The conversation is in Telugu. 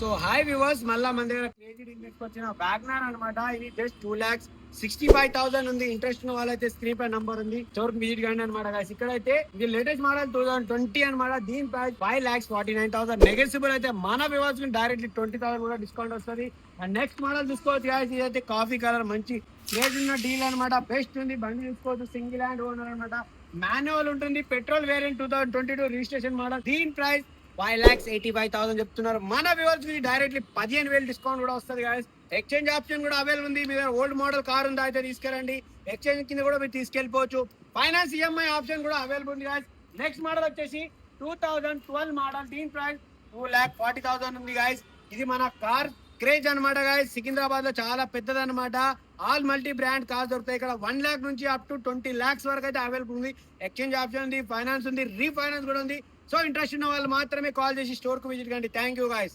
సో హాయ్ వ్యూవర్స్, మళ్ళా మన దగ్గర క్రేజీ డీల్ వచ్చిన వ్యాగనార్ అనమాట. ఇది జస్ట్ 2,65,000 ఉంది. ఇంట్రెస్ట్ ఉన్న వాళ్ళైతే స్క్రీన్ పై నంబర్ ఉంది, స్టోర్ విజిట్ కండి అనమాట. ఇక్కడైతే ఇది లేటెస్ట్ మోడల్ 2020 అనమాట. దీని ప్రైస్ 5,49,000. నెగోషియబుల్ అయితే మన వ్యూవర్స్ డైరెక్ట్లీ 20,000 కూడా డిస్కౌంట్ వస్తుంది. అండ్ నెక్స్ట్ మోడల్ చూసుకోవచ్చు guys. ఇదైతే కాఫీ కలర్ మంచి క్రేజ్ ఉన్న డీల్ అనమాట. బెస్ట్ ఉంది, బండి చూసుకోవచ్చు. సింగిల్ హ్యాండ్ ఓనర్ అనమాట. మాన్యువల్ ఉంటుంది. Petrol variant 2022 registration model. దీని ప్రైస్ 5,85,000 చెప్తున్నారు. మన వ్యూవర్స్ కి డైరెక్ట్లీ 15,000 డిస్కౌంట్ కూడా వస్తుంది గాయస్. ఎక్స్చేంజ్ ఆప్షన్ కూడా అవైలబుల్ ఉంది. మీ దగ్గర ఓల్డ్ మోడల్ కార్ ఉందా అయితే తీసుకెళ్ళండి, ఎక్స్చేంజ్ కింద కూడా మీరు తీసుకెళ్ళిపోవచ్చు. ఫైనాన్స్ ఈఎంఐ ఆప్షన్ కూడా అవైలబుల్ ఉంది గాయస్. నెక్స్ట్ మోడల్ వచ్చేసి 2012 మోడల్. దీని ప్రైస్ 2,40,000 ఉంది గాయస్. ఇది మన కార్ క్రేజ్ అనమాట గాయస్. సికింద్రాబాద్ లో చాలా పెద్దది అనమాట. ఆల్ మల్టీ బ్రాండ్ కార్స్ దొరుకుతాయి ఇక్కడ. 1 lakh నుంచి అప్ టు 20 lakhs వరకు అయితే అవైలబుల్ ఉంది. ఎక్స్చేంజ్ ఆప్షన్ ఉంది, ఫైనాన్స్ ఉంది, రీఫైనాన్స్ కూడా ఉంది. సో ఇంట్రెస్ట్ ఉన్న వాళ్ళు మాత్రమే కాల్ చేసి స్టోర్ కు విజిట్ కండి. Thank you guys.